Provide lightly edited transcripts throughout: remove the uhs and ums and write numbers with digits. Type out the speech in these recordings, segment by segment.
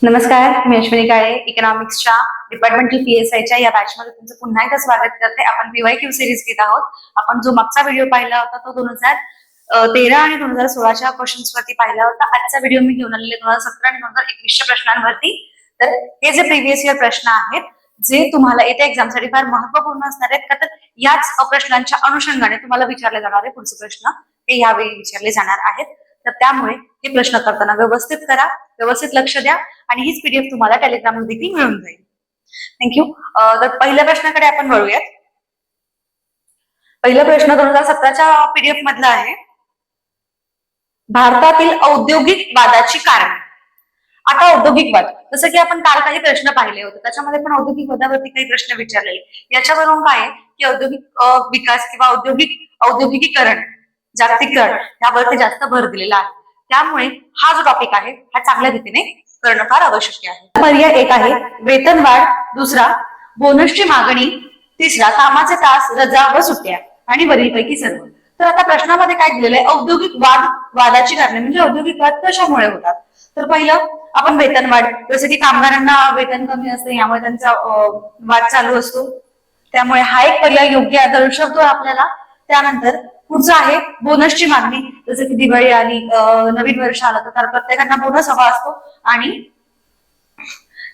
नमस्कार, मी अश्विनी काळे इकॉनॉमिक्सच्या डिपार्टमेंटल पीएसआयच्या या बॅचमध्ये तुमचं पुन्हा एकदा स्वागत करते. आपण पीवायक्यू सिरीज घेत आहोत. आपण जो मागचा व्हिडिओ पाहिला होता तो 2013 आणि 2016च्या क्वेश्चन्स वरती पाहिला होता. आजचा व्हिडिओ मी घेऊन आलेले 2017 आणि 2021च्या प्रश्नांवरती. तर हे जे प्रिव्हियस इयर प्रश्न आहेत जे तुम्हाला येत्या एक्झामसाठी फार महत्वपूर्ण असणार आहेत, का तर याच प्रश्नांच्या अनुषंगाने तुम्हाला विचारले जाणारे पुढचे प्रश्न हे यावेळी विचारले जाणार आहेत. तर त्यामुळे हे प्रश्न करताना व्यवस्थित करा, व्यवस्थित लक्ष द्या आणि हीच पीडीएफ तुम्हाला टेलिग्राम देखील मिळून जाईल. थँक्यू. तर पहिल्या प्रश्नाकडे आपण वळूयात. पहिला प्रश्न 2017च्या पीडीएफ मधला आहे. भारतातील औद्योगिक वादाची कारणे. आता औद्योगिक वाद, जसं की आपण काल काही प्रश्न पाहिले होते, त्याच्यामध्ये पण औद्योगिक वादावरती काही प्रश्न विचारलेले. याच्यावरून काय आहे की औद्योगिक विकास किंवा औद्योगिकीकरण, जागतिकीकरण यावरती जास्त भर दिलेला आहे. त्यामुळे हा जो टॉपिक आहे हा चांगल्या रीतीने करणं फार आवश्यक आहे. पर्याय एक आहे वेतनवाढ, दुसरा बोनसची मागणी, तिसरा कामाचे तास, रजा व सुट्ट्या आणि वरीलपैकी सर्व. तर आता प्रश्नामध्ये काय दिलेलं आहे, औद्योगिक वादाची कारणे म्हणजे औद्योगिक वाद कशामुळे होतात. तर पहिलं आपण वेतनवाढ, जसं की कामगारांना वेतन कमी असते यामुळे त्यांचा वाद चालू असतो, त्यामुळे हा एक पर्याय योग्य दर्शवतो आपल्याला. त्यानंतर पुढचं आहे बोनसची मागणी, जसं की दिवाळी आली, नवीन वर्ष आलं तर प्रत्येकांना बोनस हवा असतो आणि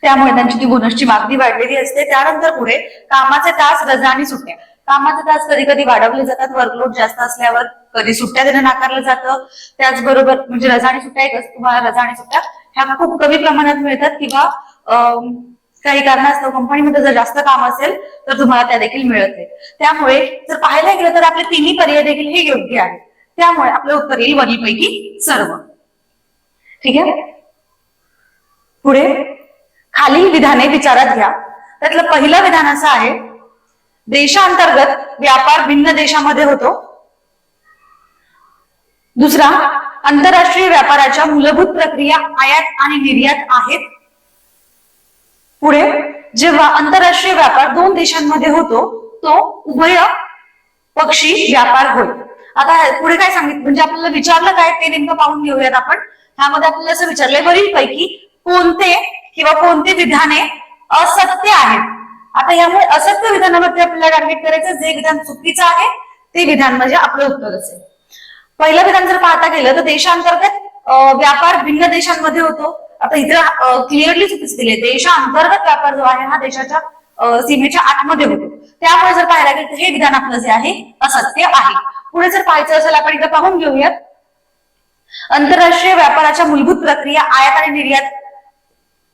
त्यामुळे त्यांची ती बोनसची मागणी वाढलेली असते. त्यानंतर पुढे कामाचे तास, रजा आणि सुट्ट्या. कामाचे तास कधी कधी वाढवले जातात वर्कलोड जास्त असल्यावर, कधी सुट्ट्या देणं नाकारलं जातं. त्याचबरोबर म्हणजे रजा आणि सुट्ट्या एक तुम्हाला रजा आणि सुट्ट्या ह्या खूप कमी प्रमाणात मिळतात किंवा काही कारणास्तव कंपनीमध्ये जर जास्त काम असेल तर तुम्हाला त्या देखील मिळत नाही. त्यामुळे जर पाहायला गेलं तर आपले तिन्ही पर्याय देखील हे योग्य आहेत. त्यामुळे आपलं उत्तर येईल वरीलपैकी सर्व. ठीक आहे. पुढे खालील विधाने विचारात घ्या. त्यातलं पहिलं विधान असं आहे, देशांतर्गत व्यापार भिन्न देशामध्ये होतो. दुसरा, आंतरराष्ट्रीय व्यापाराच्या मूलभूत प्रक्रिया आयात आणि निर्यात आहेत. पुढे जेव्हा आंतरराष्ट्रीय व्यापार दोन देशांमध्ये होतो तो उभय पक्षी व्यापार होय. आता पुढे काय सांगितलं म्हणजे आपल्याला विचारलं काय ते नेमकं पाहून घेऊयात आपण. ह्यामध्ये आपल्याला असं विचारलंय, वरीलपैकी कोणते किंवा कोणती विधाने असत्य आहेत. आता यामुळे असत्य विधानावरती आपल्याला टार्गेट करायचं, जे विधान चुकीचं आहे ते विधान म्हणजे आपलं उत्तर असेल. पहिलं विधान जर पाहता गेलं तर देशांतर्गत व्यापार भिन्न देशांमध्ये होतो. आता इथं क्लिअरली चुकीच दिले, देशांतर्गत व्यापार जो आहे हा देशाच्या सीमेच्या आतमध्ये होतो. त्यामुळे जर पाहायला गेलं तर हे विधान आपलं जे आहे असत्य आहे. पुढे जर पाहायचं असेल आपण इथं पाहून घेऊयात, आंतरराष्ट्रीय व्यापाराच्या मूलभूत प्रक्रिया आयात आणि निर्यात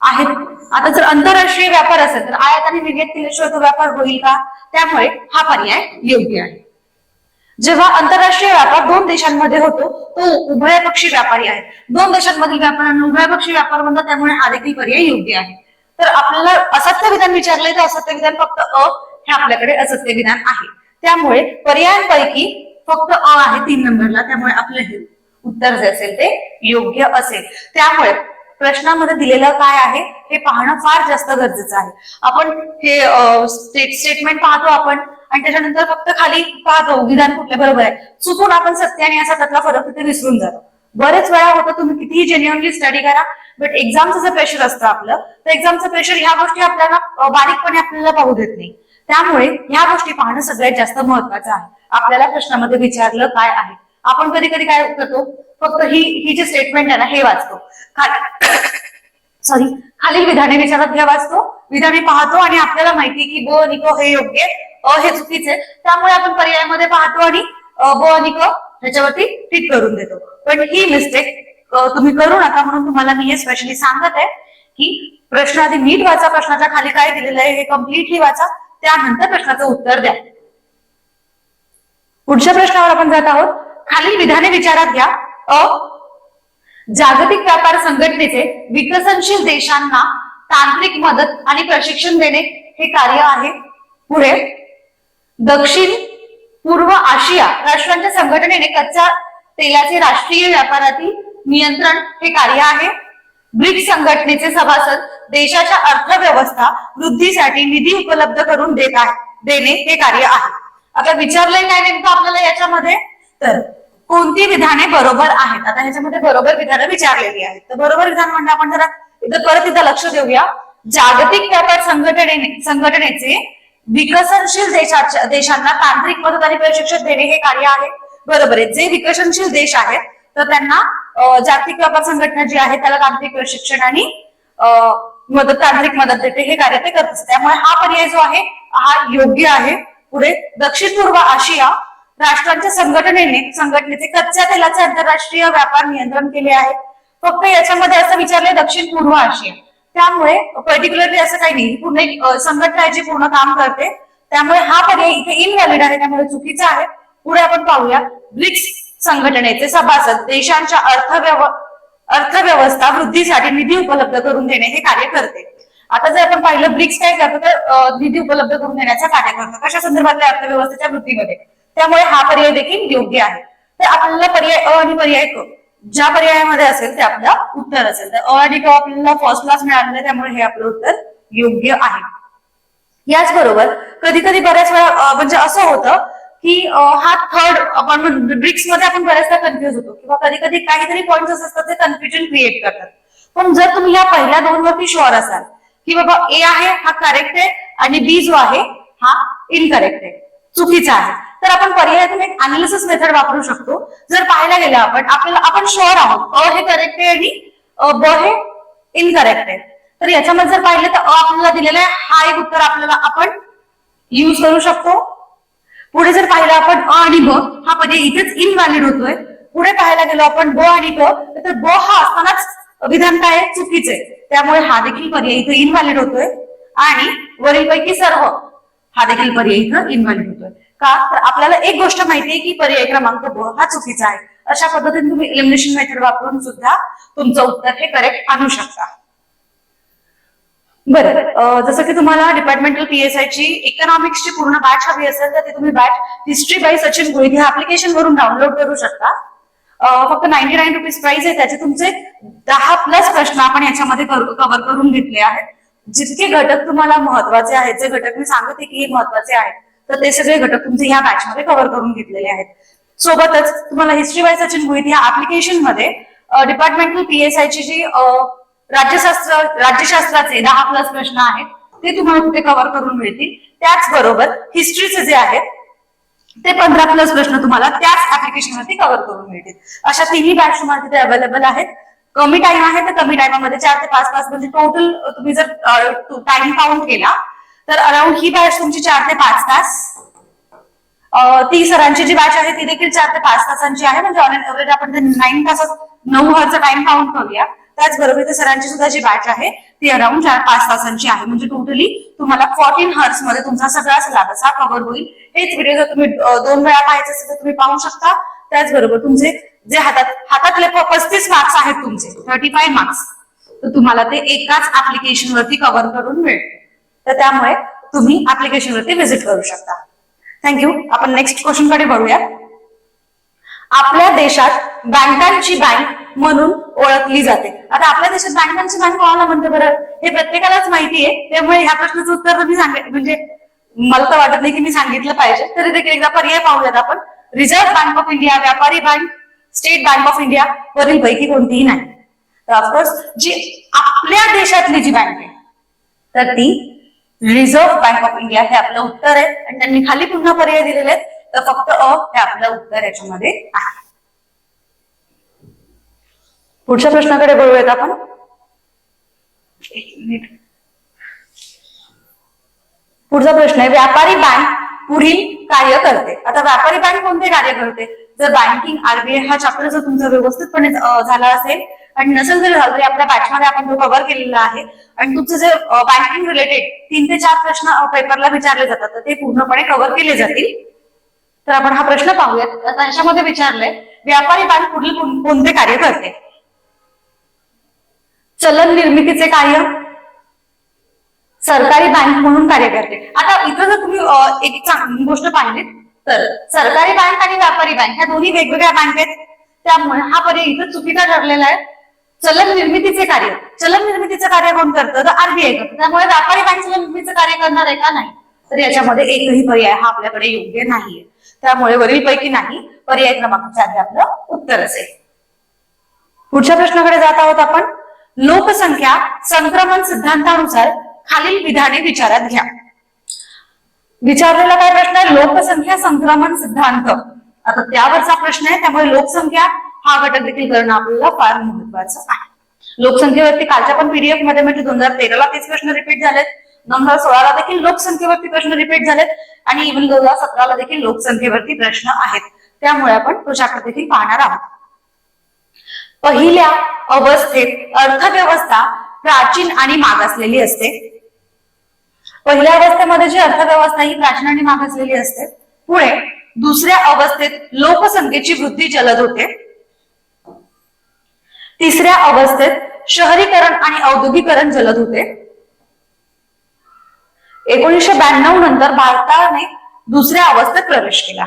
आहेत. आता जर आंतरराष्ट्रीय व्यापार असेल तर आयात आणि निर्यात केल्याशिवाय तो व्यापार होईल का, त्यामुळे हा पर्याय योग्य आहे. जेव्हा आंतरराष्ट्रीय व्यापार दोन देशांमध्ये होतो तो उभयपक्षी व्यापारी आहे. दोन देशांमधील व्यापारांना उभयपक्षी व्यापार म्हणतात, त्यामुळे हा देखील पर्याय योग्य आहे. तर आपल्याला असत्य विधान विचारलंय तर असत्य विधान फक्त हे आपल्याकडे असत्य विधान आहे. त्यामुळे पर्यायांपैकी फक्त आहे 3 नंबरला, त्यामुळे आपलं हे उत्तर जे असेल ते योग्य असेल. त्यामुळे प्रश्नामध्ये दिलेलं काय आहे हे पाहणं फार जास्त गरजेचं आहे. आपण हे स्टेटमेंट पाहतो आपण आणि त्याच्यानंतर फक्त खाली पाहतो विधान कुठले बरोबर आहे, चुकून आपण सत्य आणि असत्यातला फरक तिथे विसरून जातो. बरेच वेळा होतं, तुम्ही कितीही जेन्युइनली स्टडी करा बट एक्झामचं जर प्रेशर असतं आपलं, तर एक्झामचं प्रेशर ह्या गोष्टी आपल्याला बारीकपणे आपल्याला पाहू देत नाही. त्यामुळे ह्या गोष्टी पाहणं सगळ्यात जास्त महत्वाचं आहे. आपल्याला प्रश्नामध्ये विचारलं काय आहे, आपण कधी कधी काय करतो, फक्त ही जे स्टेटमेंट आहे ना हे वाचतो, खालील विधाने विचारात घ्या वाचतो, विधाने पाहतो आणि आपल्याला माहिती की ब आणि क हे योग्य, हे चुकीचे, त्यामुळे आपण पर्यायामध्ये पाहतो आणि ब आणि क ह्याच्यावरती टिक करून देतो. पण ही मिस्टेक तुम्ही करू नका, म्हणून तुम्हाला मी हे स्पेशली सांगत आहे की प्रश्न आधी नीट वाचा, प्रश्नाच्या खाली काय दिलेलं आहे हे कम्प्लिटली वाचा, त्यानंतर प्रश्नाचं उत्तर द्या. पुढच्या प्रश्नावर आपण जात आहोत. खालील विधाने विचारात घ्या. जागतिक व्यापार संघटनेचे विकसनशील देशांना तांत्रिक मदत आणि प्रशिक्षण देणे हे कार्य आहे. पुढे दक्षिण पूर्व आशिया राष्ट्रांच्या संघटनेने कच्च्या तेलाचे राष्ट्रीय व्यापारातील नियंत्रण हे कार्य आहे. ब्रिक्स संघटनेचे सभासद देशाच्या अर्थव्यवस्था वृद्धीसाठी निधी उपलब्ध करून देणे हे कार्य आहे. आता विचारलंय काय नेमकं आपल्याला याच्यामध्ये, तर कोणती विधाने बरोबर आहेत. आता ह्याच्यामध्ये बरोबर विधानं विचारलेली आहेत. तर बरोबर विधान म्हणजे आपण जरा इथं परत इथं लक्ष देऊया. जागतिक व्यापार संघटनेचे विकसनशील देशांना तांत्रिक मदत आणि प्रशिक्षण देणे हे कार्य आहे. बरोबर आहे. जे विकसनशील देश आहेत तर त्यांना जागतिक व्यापार संघटना जी आहे त्याला तांत्रिक प्रशिक्षण आणि तांत्रिक मदत देते, हे कार्य ते करत असते. त्यामुळे हा पर्याय जो आहे हा योग्य आहे. पुढे दक्षिण पूर्व आशिया राष्ट्रांच्या संघटनेचे कच्च्या तेलाचे आंतरराष्ट्रीय व्यापार नियंत्रण केले आहे. फक्त याच्यामध्ये असं विचारलंय दक्षिण पूर्व आशिया, त्यामुळे पर्टिक्युलरली असं काही नाही. पूर्ण एक संघटना आहे जी पूर्ण काम करते, त्यामुळे हा पर्याय इथे इनव्हॅलिड आहे, त्यामुळे चुकीचा आहे. पुढे आपण पाहूया. ब्रिक्स संघटनेचे सभासद देशांच्या अर्थव्यवस्था वृद्धीसाठी निधी उपलब्ध करून देणे हे कार्य करते. आता जर आपण पाहिलं ब्रिक्स काय करतं तर निधी उपलब्ध करून देण्याचं कार्य करतं. कशा संदर्भातल्या अर्थव्यवस्थेच्या वृद्धीमध्ये. त्यामुळे हा पर्याय देखील योग्य आहे. तर आपल्याला पर्याय अ आणि पर्याय क ज्या पर्यायामध्ये असेल ते आपलं उत्तर असेल. तर अ आणि क आपल्याला फर्स्ट क्लास मिळालेलं, त्यामुळे हे आपलं उत्तर योग्य आहे. याचबरोबर कधी कधी बऱ्याच वेळा म्हणजे असं होतं की हा थर्ड आपण ब्रिक्स मध्ये आपण बऱ्याचदा कन्फ्युज होतो किंवा कधी कधी काहीतरी पॉइंट्स असतात ते कन्फ्युजन क्रिएट करतात. पण जर तुम्ही या पहिल्या दोन वरती शुअर असाल की बाबा ए आहे हा करेक्ट आहे आणि बी जो आहे हा इनकरेक्ट आहे, चुकीचा आहे, तर आपण पर्यायातून एक अनालिसिस मेथड वापरू शकतो. जर पाहायला गेलं आपण शुअर आहोत अ हे करेक्ट आहे आणि ब हे इनकरेक्ट आहे, तर याच्यामध्ये जर पाहिलं तर अ आपल्याला दिलेला आहे, हा एक उत्तर आपल्याला आपण यूज करू शकतो. पुढे जर पाहिलं आपण अ आणि ब हा पर्याय इथेच इनव्हॅलिड होतोय. पुढे पाहायला गेलो आपण ब आणि क, तर ब हा असतानाच विधान काय आहे, चुकीचं आहे, त्यामुळे हा देखील पर्याय इथे इनव्हॅलिड होतोय. आणि वरीलपैकी सर्व हा देखील पर्याय इथं इनव्हॅलिड होतोय. का तर आपल्याला एक गोष्ट माहितीये की पर्याय क्रमांक ब हा चुकीचा आहे. अशा पद्धतीने तुम्ही एलिमिनेशन मेथड वापरून सुद्धा तुमचं उत्तर हे करेक्ट आणू शकता. बरं, जसं की तुम्हाला डिपार्टमेंटल पीएसआय ची इकॉनॉमिक्सची पूर्ण बॅच हवी असेल तर ते तुम्ही batch history by Sachin Gohit ह्या ऍप्लिकेशन वरून डाउनलोड करू शकता. फक्त 99 रुपीज प्राइस आहे. त्याचे तुमचे 10+ प्रश्न आपण याच्यामध्ये कव्हर करून घेतले आहेत. जितके घटक तुम्हाला महत्वाचे आहेत, जे घटक मी सांगते की हे महत्वाचे आहेत, तर ते सगळे घटक तुमचे ह्या बॅच मध्ये कव्हर करून घेतलेले आहेत. सोबतच तुम्हाला हिस्ट्री बाय सचिन गोहित ह्या ऍप्लिकेशन मध्ये डिपार्टमेंटल पीएसआय ची जी राज्यशास्त्राचे 10+ प्रश्न आहेत ते तुम्हाला कुठे कव्हर करून मिळतील. त्याचबरोबर हिस्ट्रीचे जे आहेत ते 15+ प्रश्न तुम्हाला त्याच ऍप्लिकेशन मध्ये कव्हर करून मिळतील. अशा तिन्ही बॅच तुम्हाला तिथे अवेलेबल आहेत. कमी टाइम आहे तर कमी टाइममध्ये 4 ते 5 तास, म्हणजे टोटल तुम्ही जर टाइम काउंट केला तर अराउंड ही बॅच तुमची 4 ते 5 तास. ती सरांची जी बॅच आहे ती देखील 4 ते 5 तासांची आहे. म्हणजे ऑन एन एव्हरेज आपण 9 तासात 9 हॉरचा टाइम काउंट करूया. त्याचबरोबर सरांची सुद्धा जी बॅच आहे ती अराउंड 4-5 तासांची आहे. म्हणजे टोटली तुम्हाला 14 हॉर्स मध्ये तुमचा सगळा सिलेबस हा कव्हर होईल. हेच व्हिडिओ जर तुम्ही 2 वेळा पाहायचे असेल तर तुम्ही पाहू शकता. त्याचबरोबर तुमचे जे हातातले 35 मार्क्स आहेत तुमचे 35 मार्क्स, तर तुम्हाला ते एकाच ऍप्लिकेशन वरती कव्हर करून मिळेल. तर त्यामुळे तुम्ही ऍप्लिकेशन वरती व्हिजिट करू शकता. थँक्यू. आपण नेक्स्ट क्वेश्चन कडे वळूया. आपल्या देशात बँकांची बँक म्हणून ओळखली जाते. आता आपल्या देशात बँकांची बँक कोणाला म्हणते बरं, हे प्रत्येकालाच माहिती आहे. त्यामुळे ह्या प्रश्नाचं उत्तर मी म्हणजे मला तर वाटत नाही की मी सांगितलं पाहिजे, तरी देखील एकदा पर्याय पाहूयात आपण. रिझर्व्ह बँक ऑफ इंडिया, व्यापारी bank, state bank of India, वरील पैकी कोणतीही नाही. तर ऑफकोर्स जी आपल्या देशातली जी बँक आहे तर ती रिझर्व्ह बँक ऑफ इंडिया हे आपलं उत्तर आहे. आणि त्यांनी खाली पुन्हा पर्याय दिलेले आहेत, तर फक्त अ हे आपलं उत्तर याच्यामध्ये आहे. पुढच्या प्रश्नाकडे वळूयात आपण. एक मिनिट. पुढचा प्रश्न आहे, व्यापारी बँक पुढील कार्य करते. आता व्यापारी बँक कोणते कार्य करते? जर बँकिंग आरबीआय हा चॅप्टर जर तुमचा व्यवस्थितपणे झाला असेल आणि नसेल जर झालं तरी आपल्या बॅचमध्ये आपण तो कव्हर केलेला आहे. आणि तुमचे जे बँकिंग रिलेटेड 3 ते 4 प्रश्न पेपरला विचारले जातात तर ते पूर्णपणे कव्हर केले जातील. तर आपण हा प्रश्न पाहूयात. आता ह्याच्यामध्ये विचारलंय, व्यापारी बँक पुढील कोणते कार्य करते? चलन निर्मितीचे कार्य, सरकारी बँक म्हणून कार्य करते. आता इथं जर तुम्ही एक चांगली गोष्ट पाहिली तर सरकारी बँक आणि व्यापारी बँक ह्या दोन्ही वेगवेगळ्या बँक आहेत. त्यामुळे हा पर्याय इथं चुकीचा ठरलेला आहे. चलन निर्मितीचे कार्य कोण करतं? तर आरबीआय करतं. त्यामुळे व्यापारी बँक चलन निर्मितीचे कार्य करणार आहे का? नाही. तर याच्यामध्ये एकही पर्याय हा आपल्याकडे योग्य नाहीये. त्यामुळे वरील पैकी नाही, पर्याय क्रमांक 4 आपलं उत्तर असेल. पुढच्या प्रश्नाकडे जात आहोत आपण. लोकसंख्या संक्रमण सिद्धांतानुसार खालील विधाने विचारात घ्या. विचारलेला काय प्रश्न आहे? लोकसंख्या संक्रमण सिद्धांत. आता त्यावरचा प्रश्न आहे, त्यामुळे लोकसंख्या हा घटक देखील करणं आपल्याला फार महत्वाचं आहे. लोकसंख्येवरती कालच्या पण पीडीएफ मध्ये म्हणजे 2013ला तेच प्रश्न रिपीट झालेत, 2016ला देखील लोकसंख्येवरती प्रश्न रिपीट झालेत आणि इव्हन 2017ला देखील लोकसंख्येवरती प्रश्न आहेत. त्यामुळे आपण तो चॅप्टर देखील पाहणार आहोत. पहिल्या अवस्थेत अर्थव्यवस्था प्राचीन आणि मागासलेली असते. पहिल्या अवस्थेमध्ये जी अर्थव्यवस्था ही प्राचीन आणि मागासलेली असते. पुढे दुसऱ्या अवस्थेत लोकसंख्येची वृद्धी जलद होते. तिसऱ्या अवस्थेत शहरीकरण आणि औद्योगिकरण जलद होते. 1992 नंतर भारताने दुसऱ्या अवस्थेत प्रवेश केला.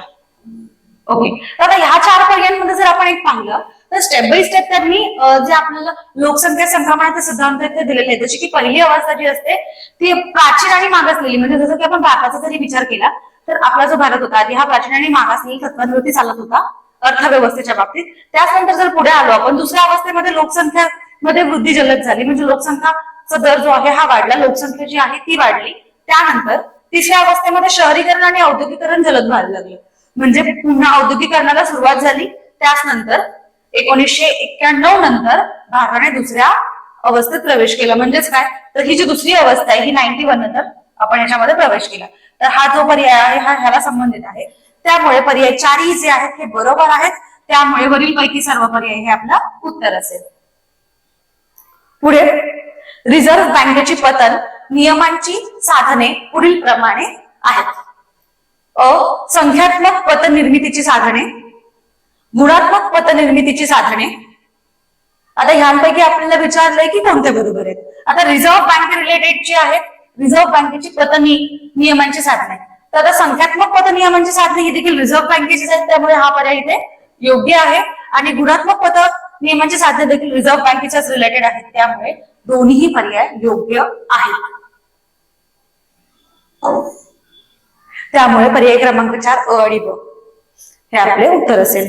ओके, आता ह्या 4 पर्यायांमध्ये जर आपण एक पाहिलं तर स्टेप बाय स्टेप त्यांनी जे आपल्याला लोकसंख्या संक्रमणाचे सिद्धांत ते दिलेले आहेत. जशी की पहिली अवस्था जी असते ती प्राचीन आणि मागासलेली, म्हणजे जसं की आपण भारताचा जरी विचार केला तर आपला जो भारत होता आधी हा प्राचीन आणि मागासलेली तत्वांवरती चालत होता अर्थव्यवस्थेच्या बाबतीत. त्याचनंतर जर पुढे आलो आपण दुसऱ्या अवस्थेमध्ये लोकसंख्या मध्ये वृद्धी जलद झाली, म्हणजे लोकसंख्याचा दर जो आहे हा वाढला, लोकसंख्या जी आहे ती वाढली. त्यानंतर तिसऱ्या अवस्थेमध्ये शहरीकरण आणि औद्योगिकरण जलद व्हायला लागलं, म्हणजे पुन्हा औद्योगिकरणाला सुरुवात झाली. त्याचनंतर 1991 नंतर भारताने दुसऱ्या अवस्थेत प्रवेश केला. म्हणजेच काय तर ही जी दुसरी अवस्था आहे ही 91 नंतर आपण याच्यामध्ये प्रवेश केला. तर हा जो पर्याय आहे हा ह्याला संबंधित आहे. त्यामुळे पर्याय 4 जे आहेत हे बरोबर आहेत. त्यामुळे वरील पैकी सर्व पर्याय हे आपलं उत्तर असेल. पुढे रिझर्व्ह बँकेची पतन नियमांची साधने पुढील प्रमाणे आहेत. अ. संख्यात्मक पतनिर्मितीची साधने, गुणात्मक पतनिर्मितीची साधने. आता ह्यांपैकी आपल्याला विचारलंय की कोणते बरोबर आहेत. आता रिझर्व्ह बँक रिलेटेड जी आहेत, रिझर्व्ह बँकेची नियमांची साधने, तर आता संख्यात्मक पतनियमांची साधने ही देखील रिझर्व्ह बँकेचीच आहेत. त्यामुळे हा पर्याय इथे योग्य आहे. आणि गुणात्मक पतनियमांची साधने देखील रिझर्व्ह बँकेच्याच रिलेटेड आहेत. त्यामुळे दोन्ही पर्याय योग्य आहेत. त्यामुळे पर्याय क्रमांक 4 अ आणि ब हे आपले उत्तर असेल.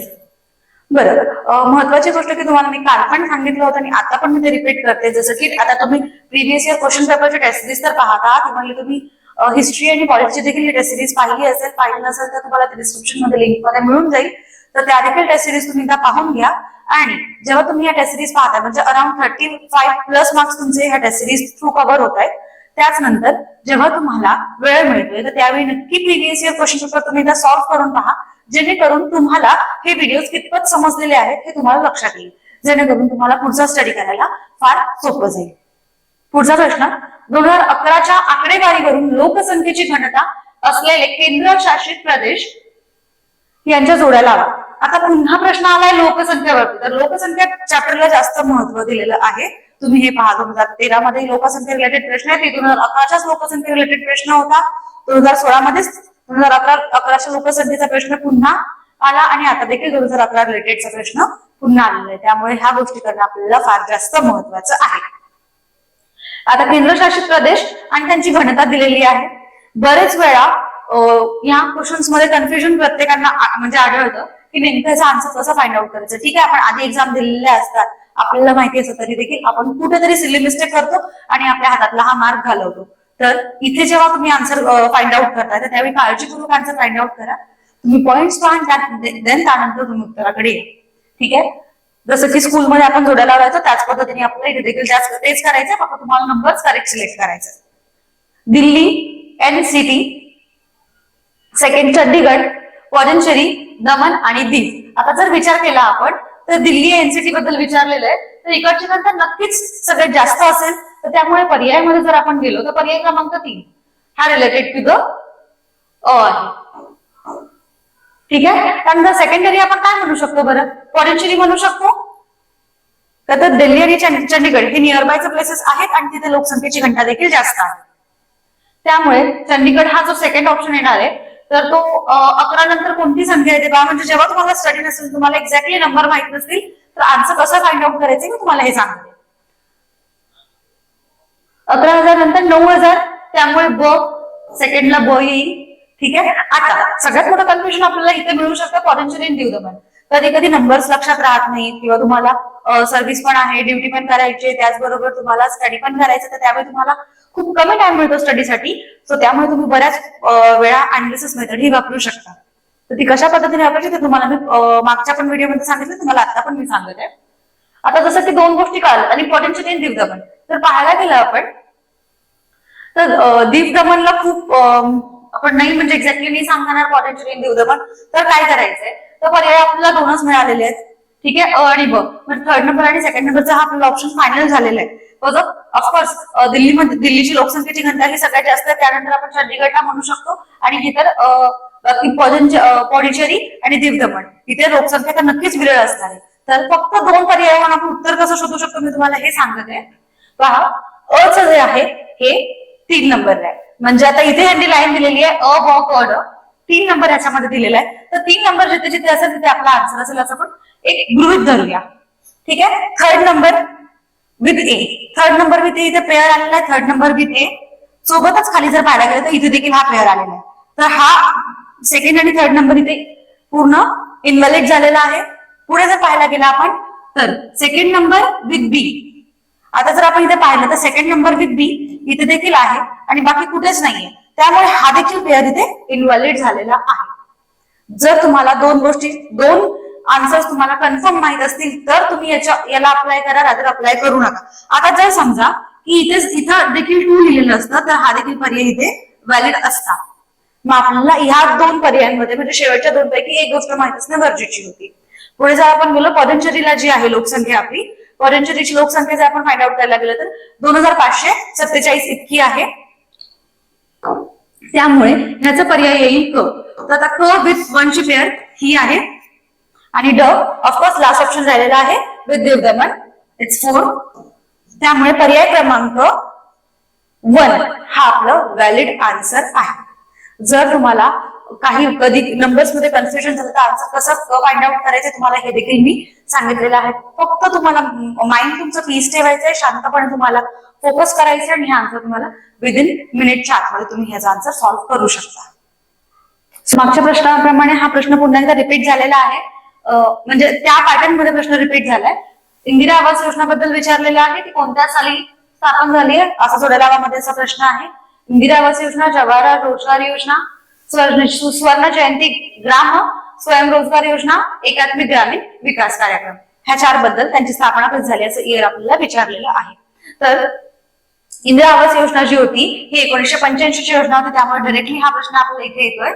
बरं, महत्वाची गोष्ट की तुम्हाला मी काल पण सांगितलं होतं आणि आता पण मी ते रिपीट करते. जसं की आता तुम्ही प्रिव्हियस इयर क्वेश्चन पेपरची टेस्ट सिरीज तर पाहता, तुम्हाला तुम्ही हिस्ट्री आणि पॉलिटिक्सची देखील ही टेस्ट सिरीज पाहिली असेल. पाहिली नसेल तर तुम्हाला डिस्क्रिप्शन मध्ये लिंक मध्ये मिळून जाईल. तर त्या देखील टेस्ट सिरीज तुम्ही एकदा पाहून घ्या. आणि जेव्हा तुम्ही या टेस्ट सिरीज पाहता म्हणजे अराउंड 35+ मार्क्स तुमचे ह्या टेस्ट सिरीज थ्रू कव्हर होत आहेत. त्याचनंतर जेव्हा तुम्हाला वेळ मिळतोय तर त्यावेळी नक्की प्रिव्हियस इयर क्वेश्चन पेपर तुम्ही एकदा सॉल्व्ह करून पहा, जेणेकरून तुम्हाला हे व्हिडिओ कितपत समजलेले आहेत हे तुम्हाला लक्षात येईल, जेणेकरून तुम्हाला पुढचा स्टडी करायला फार सोपं जाईल. पुढचा प्रश्न, 2011च्या आकडेवारीवरून लोकसंख्येची घनता असलेले केंद्रशासित प्रदेश यांच्या जोड्या लावा. आता पुन्हा प्रश्न आलाय लोकसंख्येवरती. तर लोकसंख्या चॅप्टरला जास्त महत्व दिलेलं आहे. तुम्ही हे पहा, 2013 मध्ये लोकसंख्या रिलेटेड प्रश्न आहे, 2011च्याच लोकसंख्या रिलेटेड प्रश्न होता. 2016 मध्ये 2011च्या लोकसंख्येचा प्रश्न पुन्हा आला आणि आता देखील 2011 रिलेटेडचा प्रश्न पुन्हा आलेला आहे. त्यामुळे ह्या गोष्टी करणं आपल्याला फार जास्त महत्वाचं आहे. आता केंद्रशासित प्रदेश आणि त्यांची घनता दिलेली आहे. बरेच वेळा या क्वेश्चन्स मध्ये कन्फ्युजन प्रत्येकांना म्हणजे आढळतं की नेमकं याचा आन्सर कसं फाइंड आउट करायचं. ठीक आहे, आपण आधी एक्झाम दिलेल्या असतात, आपल्याला माहिती असतं, तरी देखील आपण कुठेतरी सिली मिस्टेक करतो आणि आपल्या हातातला हा मार्क घालवतो. तर इथे जेव्हा तुम्ही आन्सर फाइंड आउट करताय तर त्यावेळी काळजीपूर्वक आन्सर फाइंड आउट करा. तुम्ही पॉइंट्स पहा, देन त्यानंतर तुम्ही उत्तराकडे या. ठीक आहे, जसं की स्कूलमध्ये आपण जोड्या लावायचो त्याच पद्धतीने आपल्याला इथे देखील तेच करायचं, फक्त तुम्हाला नंबर्स करेक्ट सिलेक्ट करायचं. दिल्ली, एनसीटी, सेकंड चंडीगड, पॉंडिचेरी, दमन आणि दीव. आता जर विचार केला आपण तर दिल्ली एनसीटी बद्दल विचारलेलं आहे, तर इकडची घनता नक्कीच सगळ्यात जास्त असेल. तर त्यामुळे पर्यायामध्ये जर आपण गेलो तर पर्याय क्रमांक 3 हा रिलेटेड टू द अ आहे. ठीक आहे, त्यानंतर सेकंडरी आपण काय म्हणू शकतो बरं? पॉंडिचेरी म्हणू शकतो. तर दिल्ली आणि चंडीगड हे नियर बायचे प्लेसेस आहेत आणि तिथे लोकसंख्येची घनता देखील जास्त आहे. त्यामुळे चंडीगड हा जो सेकंड ऑप्शन येणार आहे तर तो 11 नंतर कोणती संख्या येते बा, म्हणजे जेव्हा तुम्हाला स्टडी नसेल, तुम्हाला एक्झॅक्टली नंबर माहित नसतील तर आन्सर कसं फाइंड आउट करायचं मी तुम्हाला हे सांगते. 11,000 नंतर 9,000, त्यामुळे ब सेकंडला ब येईल. ठीक आहे, आता सगळ्यात मोठं कन्फ्युजन आपल्याला इथे मिळू शकतं पॉंडिचेरी आणि दीव दमण. कधी कधी नंबर्स लक्षात राहत नाहीत किंवा तुम्हाला सर्व्हिस पण आहे, ड्युटी पण करायची, त्याचबरोबर तुम्हाला स्टडी पण करायचं, तर त्यावेळी तुम्हाला खूप कमी टाइम मिळतो स्टडीसाठी. सो त्यामुळे तुम्ही बऱ्याच वेळा अनालिसिस मेथड ही वापरू शकता. तर ती कशा पद्धतीने वापरायची ते तुम्हाला मी मागच्या पण व्हिडिओमध्ये सांगितलं, तुम्हाला आता पण मी सांगत आहे. आता जसं की दोन गोष्टी कळाल्या आणि पोटेन्शियल इन दीपदमन. तर पाहायला गेलं आपण तर दीपदमनला खूप आपण नाही म्हणजे एक्झॅक्टली नाही सांगणार पोटेन्शियल इन दीपदमन. तर काय करायचंय, तर पर्याय आपल्याला दोनच मिळालेले आहेत. ठीक आहे, अ आणि ब. म्हणजे थर्ड नंबर आणि सेकंड नंबरचा हा आपला ऑप्शन फायनल झालेला आहे. ऑफकोर्स दिल्लीची लोकसंख्येची घनता ही सगळ्यात जास्त आहे, त्यानंतर आपण चंदीगडला म्हणू शकतो, आणि ही तर पॉडिचेरी आणि दीपदमन इथे लोकसंख्या तर नक्कीच विरळ असणार आहे. तर फक्त दोन पर्यायावर आपण उत्तर कसं शोधू शकतो मी तुम्हाला हे सांगत आहे. पहा, अ च जे आहे हे 3 नंबरला आहे. म्हणजे आता इथे यांनी लाईन दिलेली आहे अ ब क ड, 3 नंबर याच्यामध्ये दिलेला आहे. तर 3 नंबर जिथे जिथे असेल तिथे आपला आन्सर असेल असं पण एक गृहीत धरूया. ठीक आहे, third number with A, third number with A इथे पेअर आलेला आहे. थर्ड नंबर विथ ए सोबतच खाली जर पाहायला गेलं तर इथे देखील हा पेअर आलेला आहे. तर हा सेकंड आणि थर्ड नंबर इथे पूर्ण इनव्हॅलिड झालेला आहे. पुढे जर पाहायला गेला आपण तर सेकंड नंबर विथ बी. आता जर आपण इथे पाहिलं तर सेकंड नंबर विथ बी इथे देखील आहे आणि बाकी कुठेच नाहीये, त्यामुळे हा देखील पेअर इथे इनव्हॅलिड झालेला आहे. जर तुम्हाला दोन आन्सर्स तुम्हाला कन्फर्म माहित असतील तर तुम्ही याला अप्लाय करा, रादर अप्लाय करू नका. आता जर समजा की इथं देखील 2 लिहिलेलं असतं तर हा देखील पर्याय इथे व्हॅलिड असता. मग आपल्याला ह्या दोन पर्यायांमध्ये म्हणजे शेवटच्या दोन पैकी एक गोष्ट माहित असणं गरजेची होती. पुढे जर आपण गेलो पॉडिचेरीला जी आहे लोकसंख्या आपली, पॉडिचेरीची लोकसंख्या जर आपण फाइंड आउट करायला गेलं तर 2547 इतकी आहे. त्यामुळे ह्याचा पर्याय येईल क. तर आता क विथ 1 ची पेअर ही आहे आणि ड ऑफकोर्स लास्ट ऑप्शन झालेला आहे विथ दीपदमन, इट्स 4. त्यामुळे पर्याय क्रमांक 1 हा आपलं व्हॅलिड आन्सर आहे. जर तुम्हाला काही कधी नंबर्स मध्ये कन्फ्युजन झालं तर आन्सर कसं फाइंड आउट करायचं तुम्हाला हे देखील मी सांगितलेलं आहे. फक्त तुम्हाला माइंड तुमचं पीस ठेवायचंय, शांतपणे तुम्हाला फोकस करायचं आणि हे आन्सर तुम्हाला विदिन मिनिटच्या आतमध्ये तुम्ही ह्याचा आन्सर सॉल्व्ह करू शकता. मागच्या प्रश्नाप्रमाणे हा प्रश्न पुन्हा एकदा रिपीट झालेला आहे, म्हणजे त्या पॅटर्न मध्ये प्रश्न रिपीट झालाय. इंदिरा आवास योजनाबद्दल विचारलेलं आहे की कोणत्या साली स्थापन झाली आहे, असा सोडायला असा प्रश्न आहे. इंदिरा आवास योजना, जवाहर रोजगार योजना, स्वर्ण जयंती ग्राम स्वयंरोजगार योजना, एकात्मिक ग्रामीण विकास कार्यक्रम, ह्या 4 बद्दल त्यांची स्थापना कधी झाली असं इयर आपल्याला विचारलेलं आहे. तर इंदिरा आवास योजना जी होती ही 1985 ची योजना होती, त्यामुळे डायरेक्टली हा प्रश्न आपल्याला इथे येतोय.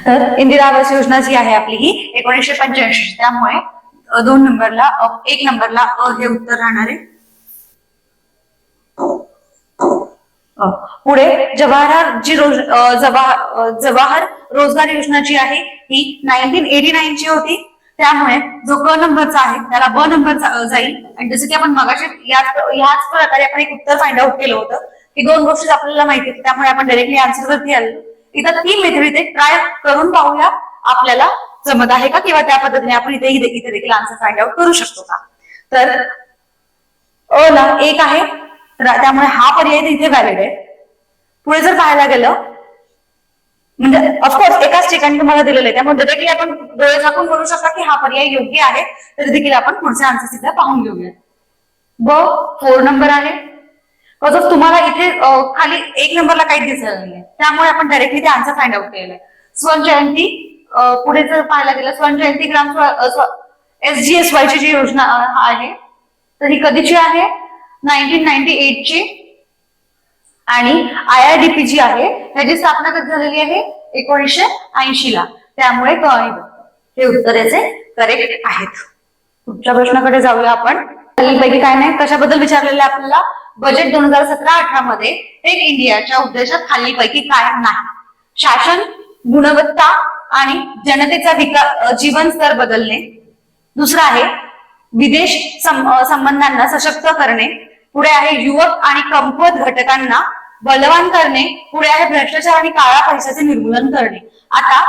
तर इंदिरा आवास योजना जी आहे आपली ही 1985, त्यामुळे 2 नंबरला 1 नंबरला हे उत्तर राहणार आहे. पुढे जवाहर रोजगार योजना जी आहे ही 1989 ची होती, त्यामुळे जो क नंबरचा आहे त्याला ब नंबर जाईल. आणि जसं की आपण मगाशी याच प्रकारे आपण एक उत्तर फाइंड आउट केलं होतं की 2 गोष्टी आपल्याला माहिती होती, त्यामुळे आपण डायरेक्टली आन्सर वरती आलो. इथं 3 मेथड इथे ट्राय करून पाहूया आपल्याला जमत आहे का, किंवा त्या पद्धतीने आपण इथे देखील आन्सर फाइंड आउट करू शकतो का. तर अ ला 1 आहे, त्यामुळे हा पर्याय इथे व्हॅलिड आहे. पुढे जर पाहायला गेलं म्हणजे ऑफकोर्स एकाच ठिकाणी तुम्हाला दिलेलं आहे, त्यामुळे डायरेक्टली आपण डोळे झाकून बोलू शकता की हा पर्याय योग्य आहे. तर देखील आपण पुढचे आन्सर सुद्धा पाहून घेऊया. ब 4 नंबर आहे, तुम्हाला इथे खाली 1 नंबरला काही दिसलं नाही, त्यामुळे आपण डायरेक्टली ते आन्सर फाइंड आउट केलेलं आहे. स्वर्ण जयंती, पुढे जर पाहायला गेलं स्वर्ण जयंती ग्राम SGSY ची जी योजना आहे तर ही कधीची आहे, 1998 ची. आणि IRDP जी आहे त्याची स्थापना कधी झालेली आहे, 1980 ला. त्यामुळे हे उत्तर याचे करेक्ट आहेत. पुढच्या प्रश्नाकडे जाऊया आपण. पैकी काय नाही कशाबद्दल विचारलेलं आहे आपल्याला, बजेट 2017-18 मध्ये टेक इंडियाच्या उद्देशात खालीलपैकी काय नाही. शासन, गुणवत्ता आणि जनतेचा जीवन स्तर बदलणे. दुसरं आहे विदेश संबंधांना सशक्त करणे. पुढे आहे युवक आणि कमकुवत घटकांना बलवान करणे. पुढे आहे भ्रष्टाचार आणि काळा पैशाचे निर्मूलन करणे. आता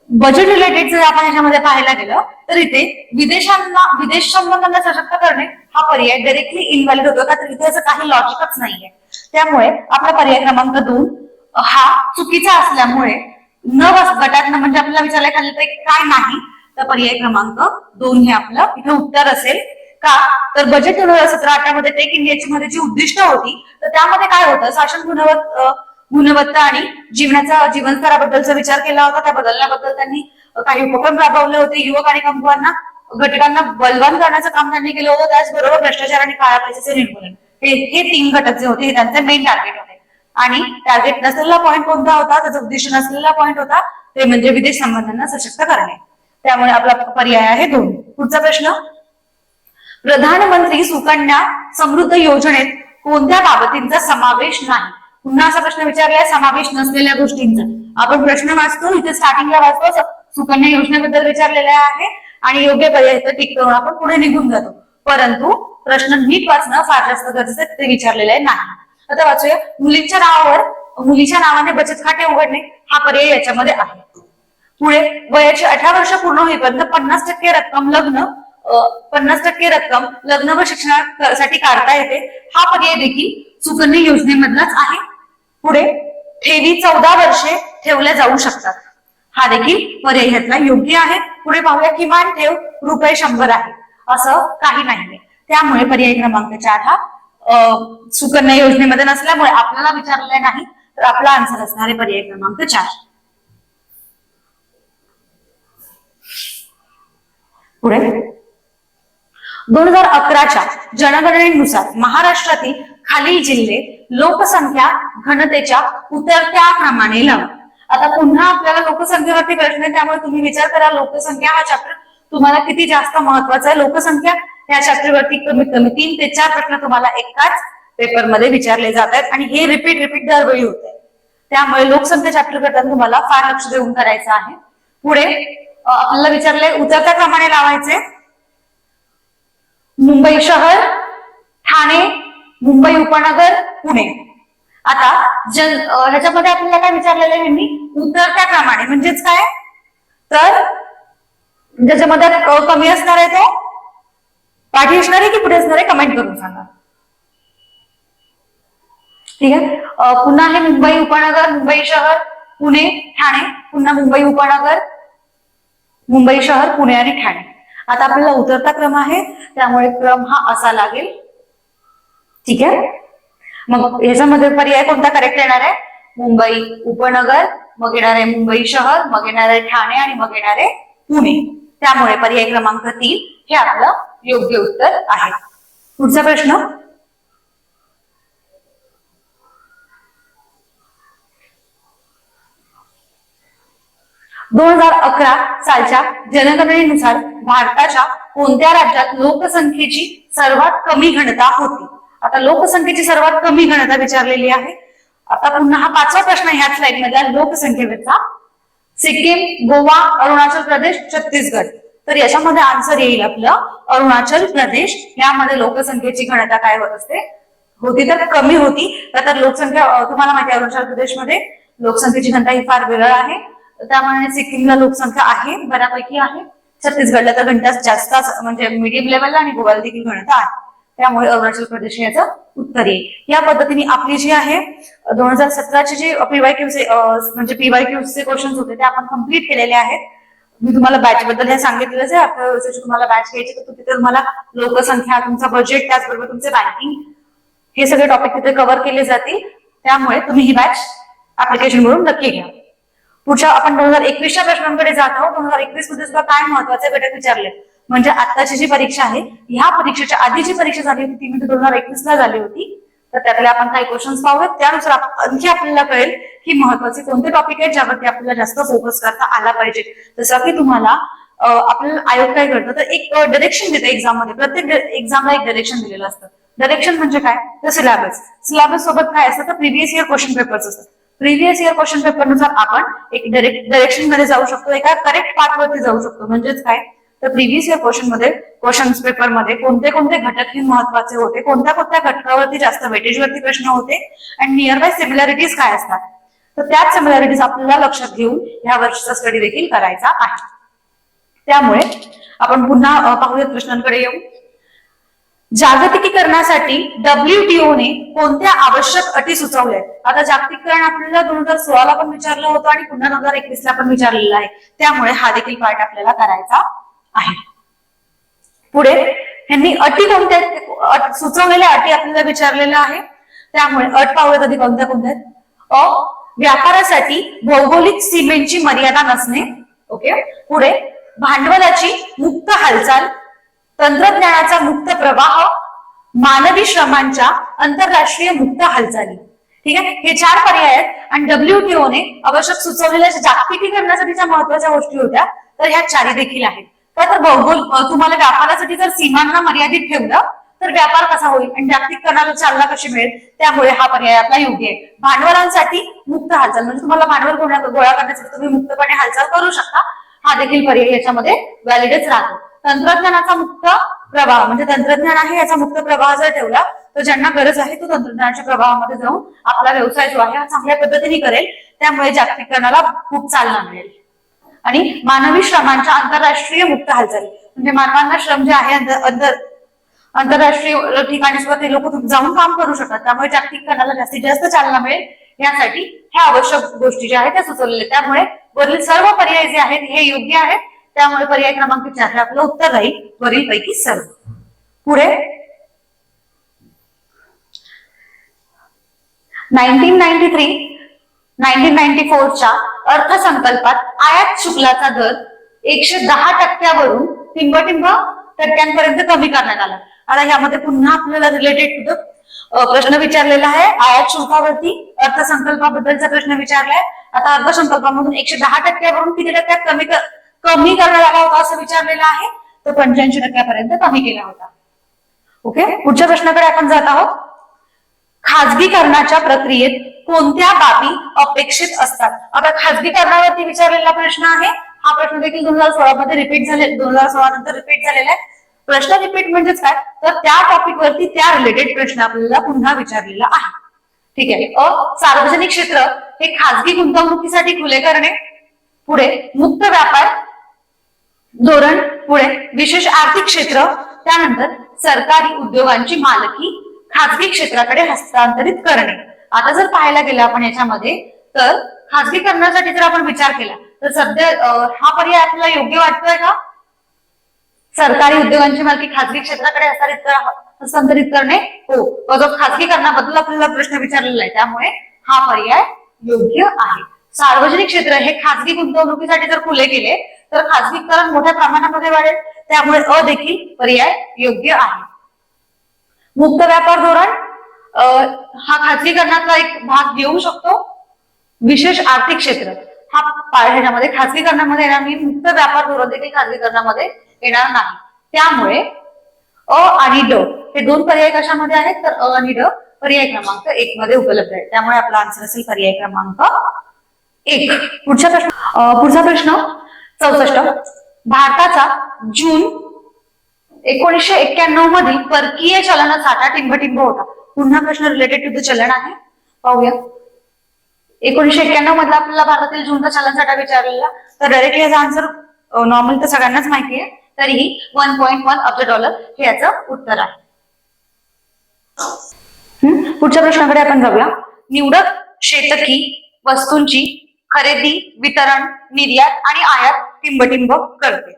बजेट रिलेटेड जर आपण याच्यामध्ये पाहायला गेलं तर इथे विदेश संबंधांना सशक्त करणे हा पर्याय डायरेक्टली इनव्हॅलिड होतो का, तर इथे असं काही लॉजिकच नाहीये. त्यामुळे आपला पर्याय क्रमांक 2 हा चुकीचा असल्यामुळे न गटात म्हणजे आपल्याला विचारलंय खालीलपैकी काय नाही, तर पर्याय क्रमांक 2 हे आपलं इथे उत्तर असेल. का तर बजेट 2017-18 मध्ये टेक इंडियाची मध्ये जी उद्दिष्ट होती तर त्यामध्ये काय होतं, शासन गुणवत्ता आणि जीवनस्तराबद्दलचा विचार केला होता. त्या बदलण्याबद्दल त्यांनी काही उपक्रम राबवले होते. युवक आणि कमकुवतांना घटकांना बलवान करण्याचं काम त्यांनी केलं होतं. त्याचबरोबर भ्रष्टाचार आणि काळा पैशाचे निर्मूलन हे 3 घटक जे होते हे त्यांचे मेन टार्गेट होते. आणि टार्गेट नसलेला पॉईंट कोणता होता, त्याचा उद्दिष्ट नसलेला पॉईंट होता ते म्हणजे विदेश संबंधांना सशक्त करणे. त्यामुळे आपला पर्याय आहे 2. पुढचा प्रश्न, प्रधानमंत्री सुकन्या समृद्धी योजनेत कोणत्या बाबतींचा समावेश नाही. पुन्हा असा प्रश्न विचारलाय समावेश नसलेल्या गोष्टींचा. आपण प्रश्न वाचतो इथे स्टार्टिंगला वाचतो सुकन्या योजनेबद्दल विचारलेला आहे आणि योग्य पर्याय टिक करून आपण पुढे निघून जातो. परंतु प्रश्न नीट वाचणं फार जास्त गरजेचं आहे, ते विचारलेलं आहे नाही. आता वाचूया, मुलीच्या नावाने बचत खाते उघडणे हा पर्याय याच्यामध्ये आहे. पुढे वयाची 18 वर्ष पूर्ण होईपर्यंत 50% रक्कम लग्न व शिक्षणासाठी काढता येते हा पर्याय देखील सुकन्या योजनेमधलाच आहे. पुढे ठेवी 14 वर्षे ठेवल्या जाऊ शकतात हा देखील पर्याय ह्यातला योग्य आहे. पुढे पाहूया, किमान ठेव ₹100 आहे असं काही नाहीये. त्यामुळे पर्याय क्रमांक 4 हा सुकन्या योजनेमध्ये नसल्यामुळे आपल्याला विचारलेला नाही, तर आपला आन्सर असणार आहे पर्याय क्रमांक 4. पुढे 2011च्या जनगणनेनुसार महाराष्ट्रातील खालील जिल्हे लोकसंख्या घनतेच्या उतरत्या क्रमाने लावा. आता पुन्हा आपल्याला लोकसंख्येवरती प्रश्न आहे, त्यामुळे तुम्ही विचार करा लोकसंख्या हा चॅप्टर तुम्हाला किती जास्त महत्वाचा आहे. लोकसंख्या या चॅप्टरवरती कमीत कमी 3 ते 4 प्रश्न तुम्हाला एकाच पेपरमध्ये विचारले जात आहेत आणि हे रिपीट दरवेळी होत आहे. त्यामुळे लोकसंख्या चॅप्टर करताना तुम्हाला फार लक्ष देऊन करायचं आहे. पुढे आपल्याला विचारले उतरत्या क्रमाने लावायचे मुंबई शहर, ठाणे, मुंबई उपनगर, पुणे. आता ह्याच्यामध्ये आपल्याला काय विचारलेलं आहे मी उतरत्या क्रमाने म्हणजेच काय, तर ज्याच्यामध्ये कमी असणार आहे तो पाठी असणार आहे की पुढे असणार आहे कमेंट करून सांगा. ठीक आहे, पुन्हा आहे मुंबई उपनगर, मुंबई शहर, पुणे, ठाणे, पुन्हा मुंबई उपनगर, मुंबई शहर, पुणे आणि ठाणे. आता आपल्याला उतरता क्रम आहे त्यामुळे क्रम हा असा लागेल. ठीक आहे, मग ह्याच्यामध्ये पर्याय कोणता करेक्ट येणार आहे, मुंबई उपनगर, मग येणार आहे मुंबई शहर, मग येणार आहे ठाणे आणि मग येणार आहे पुणे. त्यामुळे पर्याय क्रमांक 3 हे आपलं योग्य उत्तर आहे. पुढचा प्रश्न, (2011 सालच्या जनगणनेनुसार भारताच्या कोणत्या राज्यात लोकसंख्येची सर्वात कमी घनता होती. आता लोकसंख्येची सर्वात कमी घनता विचारलेली आहे. आता पुन्हा हा 5वा प्रश्न ह्या स्लाइड मधला लोकसंख्येचा सिक्कीम, गोवा, अरुणाचल प्रदेश, छत्तीसगड. तर याच्यामध्ये आन्सर येईल आपलं अरुणाचल प्रदेश. यामध्ये लोकसंख्येची घनता काय होत असते होती तर कमी होती. तर लोकसंख्या तुम्हाला माहिती आहे अरुणाचल प्रदेशमध्ये लोकसंख्येची घनता ही फार वेगळं आहे. त्यामुळे सिक्कीमला लोकसंख्या आहे बऱ्यापैकी आहे, छत्तीसगडला तर घनता जास्त म्हणजे मीडियम लेवलला आणि गोव्याला देखील घनता आहे. त्यामुळे अरुणाचल प्रदेश याचं उत्तर येईल. या पद्धतीने आपली जी आहे 2017ची जी म्हणजे पीवायक्यूचे क्वेश्चन होते ते आपण कम्प्लीट केलेले आहेत. मी तुम्हाला बॅच बद्दल हे सांगितलेलं आहे. आपल्या व्यवस्थेची तुम्हाला बॅच घ्यायची तर तिथे तुम्हाला लोकसंख्या, तुमचा बजेट, त्याचबरोबर तुमचे बँकिंग हे सगळे टॉपिक तिथे कव्हर केले जातील. त्यामुळे तुम्ही ही बॅच ऍप्लिकेशन म्हणून नक्की घ्या. पुढच्या आपण 2021च्या प्रश्नांकडे जात आहोत. 2021 मध्ये सुद्धा काय महत्वाचे घटक विचारले म्हणजे आताची जी परीक्षा आहे ह्या परीक्षेच्या आधी जी परीक्षा झाली होती ती म्हणजे 2021ला झाली होती. तर त्यातले आपण काही क्वेश्चन्स पाहूयात. त्यानुसार आणखी आपल्याला कळेल की महत्वाचे कोणते टॉपिक आहेत ज्यावरती आपल्याला जास्त फोकस करता आला पाहिजे. जसं की तुम्हाला आपल्याला आयोग काय करतं तर एक डायरेक्शन देतं एक्झाम मध्ये. प्रत्येक एक्झामला एक डायरेक्शन दिलेलं असतं. डायरेक्शन म्हणजे काय तर सिलेबस. सिलेबस सोबत काय असतं तर प्रिव्हियस इयर क्वेश्चन पेपर्स असतात. प्रिव्हियस इयर क्वेश्चन पेपरनुसार आपण एक डायरेक्शन मध्ये जाऊ शकतो, एका करेक्ट पाथवरती जाऊ शकतो. म्हणजेच काय तर प्रिव्हियस इयर क्वेश्चन पेपर मध्ये कोणते कोणते घटक हे महत्वाचे होते, कोणत्या कोणत्या घटकावरती जास्त वेटेजवरती प्रश्न होते आणि नियर बाय सिमिलॅरिटीज काय असतात. तर त्याच सिमिलॅरिटीज आपल्याला लक्षात घेऊन ह्या वर्षीचा स्टडी देखील करायचा आहे. त्यामुळे आपण पुन्हा पाहूयात प्रश्नांकडे येऊ. जागतिकीकरणासाठी WTOने कोणत्या आवश्यक अटी सुचवल्या? आता जागतिकीकरण आपल्याला 2016 पण विचारलं होतं आणि पुन्हा 2021 पण विचारलेलं आहे, त्यामुळे हा देखील पार्ट आपल्याला करायचा आहे. पुढे यांनी अटी कोणत्या सुचवलेल्या अटी आपल्याला विचारलेल्या आहे, त्यामुळे अट पाहूयात आधी कोणत्या कोणत्या आहेत. व्यापारासाठी भौगोलिक सीमेची मर्यादा नसणे. ओके. पुढे भांडवलाची मुक्त हालचाल, तंत्रज्ञानाचा मुक्त प्रवाह, मानवी श्रमांच्या आंतरराष्ट्रीय मुक्त हालचाली. ठीक आहे, हे 4 पर्याय आहेत आणि WTOने आवश्यक सुचवलेल्या जागतिकीकरणासाठीच्या महत्वाच्या गोष्टी होत्या, तर ह्या 4 देखील आहेत. तर तुम्हाला व्यापारासाठी जर सीमांना मर्यादित ठेवलं तर व्यापार कसा होईल आणि जागतिकीकरणाला चालना कशी मिळेल, त्यामुळे हा पर्याय आपला योग्य आहे. भांडवलांसाठी मुक्त हालचाल म्हणजे तुम्हाला भांडवल गोळा करण्यासाठी तुम्ही मुक्तपणे हालचाल करू शकता, हा देखील पर्याय याच्यामध्ये व्हॅलिडच राहतो. तंत्रज्ञानाचा मुक्त प्रवाह म्हणजे तंत्रज्ञान आहे याचा मुक्त प्रवाह जर ठेवला तर ज्यांना गरज आहे तो तंत्रज्ञानाच्या प्रवाहामध्ये जाऊन आपला व्यवसाय जो आहे हा चांगल्या पद्धतीने करेल, त्यामुळे जागतिकीकरणाला खूप चालना मिळेल. आणि मानवी श्रमांच्या आंतरराष्ट्रीय मुक्त हालचाली म्हणजे मानवांना श्रम जे आहे आंतरराष्ट्रीय ठिकाणी सुद्धा ते लोक जाऊन काम करू शकतात, त्यामुळे जागतिकीकरणाला जास्तीत जास्त चालना मिळेल यासाठी ह्या आवश्यक गोष्टी ज्या आहेत त्या सुचवलेल्या. त्यामुळे वरील सर्व पर्याय जे आहेत हे योग्य आहेत, त्यामुळे पर्याय क्रमांक 4 हे आपलं उत्तर राहील वरील पैकी सर्व. पुढे 1994च्या अर्थसंकल्पात आयात शुल्काचा दर 110% टिंबटिंब टक्क्यांपर्यंत कमी करण्यात आला. आता यामध्ये पुन्हा आपल्याला रिलेटेड टू द प्रश्न विचारलेला आहे. आयात शुल्कावरती अर्थसंकल्पाबद्दलचा प्रश्न विचारलाय. आता अर्थसंकल्पामधून 110%वरून किती टक्क्यात कमी करण्यात आला होता असं विचारलेलं आहे, तर 85% कमी केला होता. ओके. पुढच्या प्रश्नाकडे आपण जात आहोत. खाजगीकरणाच्या प्रक्रियेत कोणत्या बाबी अपेक्षित असतात? आता खाजगीकरणावरती विचारलेला प्रश्न आहे. हा प्रश्न देखील 2016 मध्ये रिपीट झाले, 2016 नंतर रिपीट झालेला आहे. प्रश्न रिपीट म्हणजेच काय, तर त्या टॉपिक वरती त्या रिलेटेड प्रश्न आपल्याला पुन्हा विचारलेला आहे. ठीक आहे. सार्वजनिक क्षेत्र हे खाजगी गुंतवणुकीसाठी खुले करणे. पुढे मुक्त व्यापार धोरण. पुढे विशेष आर्थिक क्षेत्र. त्यानंतर सरकारी उद्योगांची मालकी खाजगी क्षेत्राकडे हस्तांतरित करणे. आता जर पाहायला गेलं आपण याच्यामध्ये तर खाजगीकरणासाठी जर आपण विचार केला तर सध्या हा पर्याय आपल्याला योग्य वाटतोय का? सरकारी उद्योगांची मालकी खाजगी क्षेत्राकडे हस्तांतरित करणे. हो, खाजगीकरणाबद्दल आपल्याला प्रश्न विचारलेला आहे, त्यामुळे हा पर्याय योग्य आहे. सार्वजनिक क्षेत्र हे खाजगी गुंतवणुकीसाठी जर खुले केले तर खाजगीकरण मोठ्या प्रमाणामध्ये वाढेल, त्यामुळे देखील पर्याय योग्य आहे. मुक्त व्यापार धोरण हा खाजगीकरणाचा एक भाग घेऊ शकतो. विशेष आर्थिक क्षेत्र हा ह्याच्यामध्ये खाजगीकरणामध्ये येणार नाही. मुक्त व्यापार धोरण देखील खाजगीकरणामध्ये येणार नाही, त्यामुळे आणि ड हे 2 पर्याय कशामध्ये आहेत तर आणि ड पर्याय क्रमांक 1 मध्ये उपलब्ध आहे, त्यामुळे आपला आन्सर असेल पर्याय क्रमांक 1. पुढचा प्रश्न 64. भारताचा जून 1991 मधील परकीय चलन साठा टिंबटिंब होता. पुन्हा प्रश्न रिलेटेड टू द चलन आहे, पाहूया. 1991 मधला आपल्याला भारतातील जूनचा चलन साठा विचारलेला, तर डायरेक्टली याचा आन्सर नॉर्मल तर सगळ्यांनाच माहिती आहे, तरीही 1.1 अब्ज डॉलर हे याचं उत्तर आहे. पुढच्या प्रश्नाकडे आपण जाऊया. निवडक शेतकी वस्तूंची खरेदी, वितरण, निर्यात आणि आयात टिंबटिंब करते.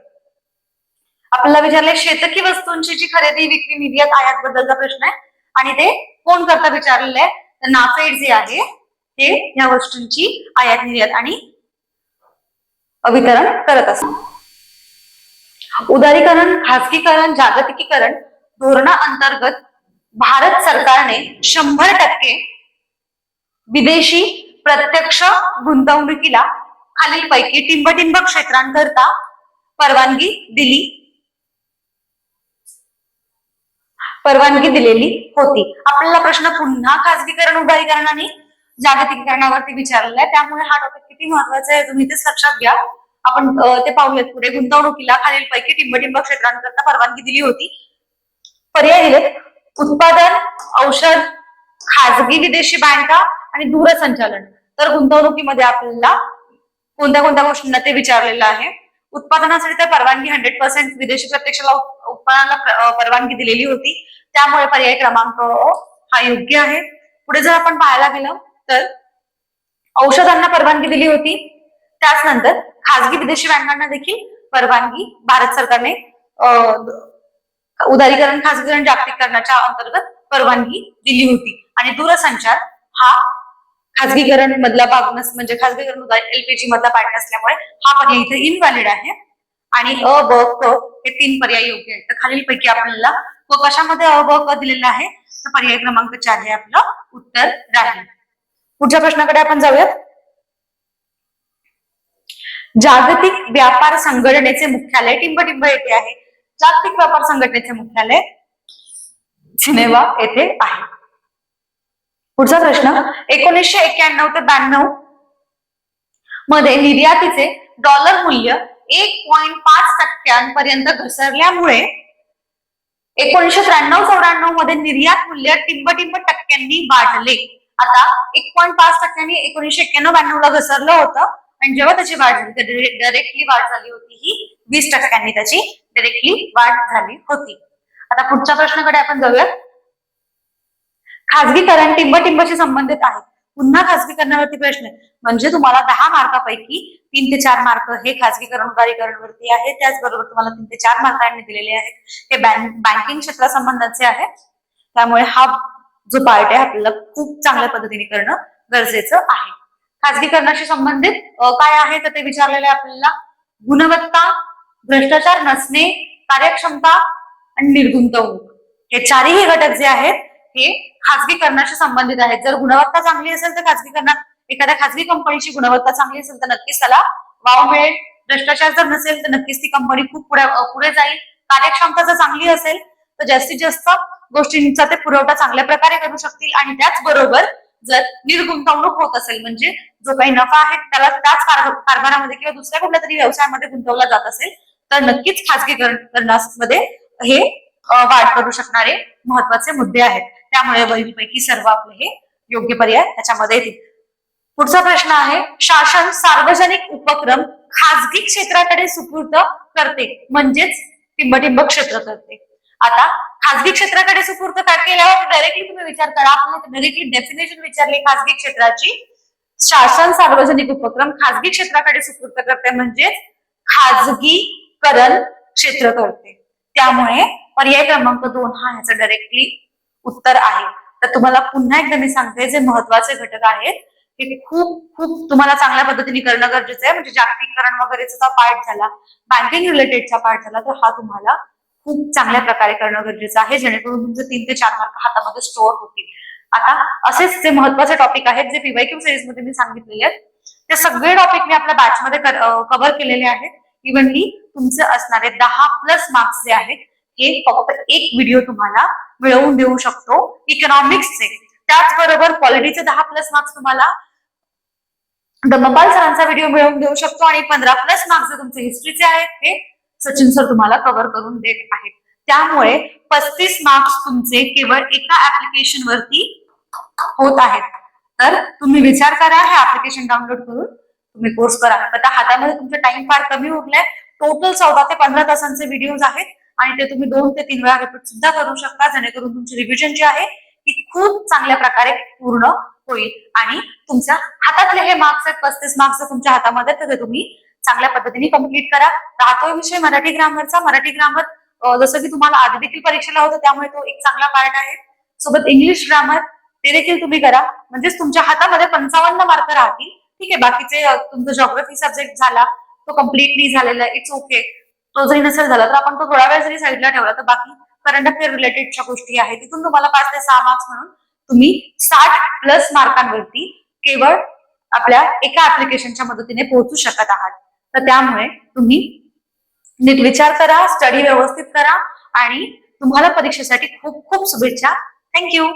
आपल्याला विचारले शेतकी वस्तूंची जी खरेदी, विक्री, निर्यात, आयात बद्दलचा प्रश्न आहे आणि ते कोण करता विचारलेलं आहे, तर नाफेड जे आहे ते या वस्तूंची आयात, निर्यात आणि वितरण करत असतात. उदारीकरण, खाजगीकरण, जागतिकीकरण धोरणाअंतर्गत भारत सरकारने 100% विदेशी प्रत्यक्ष गुंतवणुकीला खालीलपैकी टिंबटिंब क्षेत्रांकरता परवानगी दिलेली होती. आपल्याला प्रश्न पुन्हा खाजगीकरण, उदारीकरण आणि जागतिकीकरणावरती विचारलेला आहे, त्यामुळे हा टॉपिक किती महत्वाचा आहे तुम्ही तेच लक्षात घ्या. आपण ते पाहूयात. पुढे गुंतवणुकीला खालीलपैकी टिंबटिंब क्षेत्रांकरता परवानगी दिली होती. पर्याय दिलेत: उत्पादन, औषध, खाजगी विदेशी बँका आणि दूरसंचालन. तर गुंतवणुकीमध्ये आपल्याला कोणत्या कोणत्या गोष्टींना ते विचारलेलं आहे. उत्पादनासाठी तर परवानगी 100% विदेशी प्रत्यक्षाला उत्पादनाला परवानगी दिलेली होती. त्यामुळे पर्याय क्रमांक हा योग्य आहे. पुढे जर आपण पाहायला गेलं तर औषधांना परवानगी दिली होती. त्याच नंतर खासगी विदेशी बँकांना देखील परवानगी भारत सरकारने उदारीकरण खासगीकरण जागतिकीकरणाच्या अंतर्गत परवानगी दिली होती. आणि दूरसंचार हा खासगीकरण मधला भाग म्हणजे खासगीकरण एलपीजी मधला पार्ट नसल्यामुळे हा पर्याय इथे इनव्हॅलिड आहे. आणि अ ब क हे 3 पर्याय योग्य आहेत. तर खालीलपैकी आपल्याला कशामध्ये अ ब क दिलेला आहे तर पर्याय क्रमांक 4 हे आपलं उत्तर राहील. पुढच्या प्रश्नाकडे आपण जाऊयात. जागतिक व्यापार संघटनेचे मुख्यालय टिंबटिंब येथे आहे. जागतिक व्यापार संघटनेचे मुख्यालय जिनेव्हा येथे आहे. पुढचा प्रश्न 1991 ते 92 मध्ये निर्यातीचे डॉलर मूल्य 1.5% घसरल्यामुळे 1993-94 मध्ये निर्यात मूल्य टिंबटिंब टक्क्यांनी वाढले. आता 1.5% 1991-92 ला घसरलं होतं आणि जेव्हा त्याची वाढ झाली डायरेक्टली वाढ झाली होती ही 20% त्याची डायरेक्टली वाढ झाली होती. आता पुढच्या प्रश्नाकडे आपण जाऊयात. खासगीकरण टिंबटिंबशी संबंधित आहे. पुन्हा खासगीकरणावरती प्रश्न म्हणजे तुम्हाला 10 मार्कापैकी 3 ते 4 मार्क हे खासगीकरण उदारीकरण वरती आहे. त्याचबरोबर तुम्हाला 3 ते 4 मार्कांनी दिलेले आहेत. हे बँकिंग क्षेत्रासंबंधाचे आहे. त्यामुळे हा जो पार्ट आहे आपल्याला खूप चांगल्या पद्धतीने करणं गरजेचं आहे. खासगीकरणाशी संबंधित काय आहे तर ते विचारलेले आपल्याला गुणवत्ता, भ्रष्टाचार नसणे, कार्यक्षमता आणि निर्गुंतवणूक हे चारही घटक जे आहेत हे खासगीकरणाशी संबंधित आहेत. जर गुणवत्ता चांगली असेल तर खासगीकरणात एखाद्या खासगी कंपनीची गुणवत्ता चांगली असेल तर नक्कीच त्याला वाव मिळेल. भ्रष्टाचार जर नसेल तर नक्कीच ती कंपनी खूप पुढे जाईल. कार्यक्षमता जर चांगली असेल तर जास्तीत जास्त गोष्टींचा ते पुरवठा चांगल्या प्रकारे करू शकतील. आणि त्याचबरोबर जर निर्गुंतवणूक होत असेल म्हणजे जो काही नफा आहे त्याला त्याच कारभारामध्ये किंवा दुसऱ्या कुठल्या तरी व्यवसायामध्ये गुंतवला जात असेल तर नक्कीच खासगीकरणामध्ये हे वाढ करू शकणारे महत्वाचे मुद्दे आहेत. त्यामुळे वरीलपैकी सर्व आपले हे योग्य पर्याय त्याच्यामध्ये येतील. पुढचा प्रश्न आहे शासन सार्वजनिक उपक्रम खासगी क्षेत्राकडे सुपूर्द करते म्हणजेच टिंबटिंब क्षेत्र करते. आता खासगी क्षेत्राकडे सुपूर्द केल्यावर डायरेक्टली तुम्ही विचार करा. आपण डायरेक्टली डेफिनेशन विचारली खासगी क्षेत्राची. शासन सार्वजनिक उपक्रम खासगी क्षेत्राकडे सुपूर्द करते म्हणजेच खाजगीकरण क्षेत्र करते. त्यामुळे पर्याय क्रमांक 2 हा ह्याचं डायरेक्टली उत्तर आहे. तर तुम्हाला पुन्हा एकदा मी सांगते जे महत्वाचे घटक आहेत हे खूप तुम्हाला चांगल्या पद्धतीने करणं गरजेचं आहे. म्हणजे जागतिकीकरण वगैरेचा पार्ट झाला, बँकिंग रिलेटेडचा पार्ट झाला तर हा तुम्हाला खूप चांगल्या प्रकारे करणं गरजेचं आहे जेणेकरून तुमचे 3 ते 4 मार्क हातामध्ये स्टोअर होतील. आता असेच जे महत्वाचे टॉपिक आहेत जे पीवायक्यू सिरीज मध्ये मी सांगितलेले आहेत ते सगळे टॉपिक मी आपल्या बॅच मध्ये कव्हर केलेले आहेत. इव्हनली तुमचे असणारे 10+ मार्क्स जे आहेत हे फक्त एक व्हिडिओ तुम्हाला मिळवून देऊ शकतो इकॉनॉमिक्सचे. त्याचबरोबर पॉलिटीचे 10+ मार्क्स तुम्हाला धम्मपाल सरांचा व्हिडिओ मिळवून देऊ शकतो आणि 15+ मार्क्स जे तुमचे हिस्ट्रीचे आहेत हे सचिन सर तुम्हाला कव्हर करून देत आहेत. त्यामुळे 35 मार्क्स तुमचे केवळ एका ऍप्लिकेशन वरती होत आहेत. तर तुम्ही विचार करा हे ऍप्लिकेशन डाउनलोड करून तुम्ही कोर्स करा. आता हातामध्ये तुमचा टाइम फार कमी उरलाय. टोटल 14 ते 15 तासांचे व्हिडिओज आहेत आणि ते तुम्ही 2 ते 3 वेळा रिपीट सुद्धा करू शकता जेणेकरून तुमची रिव्हिजन जी आहे ती खूप चांगल्या प्रकारे पूर्ण होईल. आणि तुमच्या हातातले हे मार्क्स आहेत 35 मार्क्स तुमच्या हातामध्ये तर ते तुम्ही चांगल्या पद्धतीने कम्प्लीट करा. राहतोय विषय मराठी ग्रामरचा. मराठी ग्रामर जसं की तुम्हाला आधी देखील परीक्षेला होतं त्यामुळे तो एक चांगला पार्ट आहे. सोबत इंग्लिश ग्रामर ते देखील तुम्ही करा म्हणजेच तुमच्या हातामध्ये 55 मार्क राहतील. ठीक आहे. बाकीचे तुमचा जिओग्राफी सब्जेक्ट झाला तो कम्प्लिटली झालेला आहे. It's okay. तो जरी नसेल झाला तर आपण तो थोडा वेळ जरी साईडला ठेवला तर बाकी करंट अफेअर रिलेटेडच्या गोष्टी आहेत तिथून तुम्हाला 5 ते 6 मार्क्स म्हणून तुम्ही 60+ मार्कांवरती केवळ आपल्या एका ऍप्लिकेशनच्या मदतीने पोहोचू शकत आहात. तर त्यामुळे तुम्ही नीट विचार करा, स्टडी व्यवस्थित करा आणि तुम्हाला परीक्षेसाठी खूप शुभेच्छा. थँक्यू.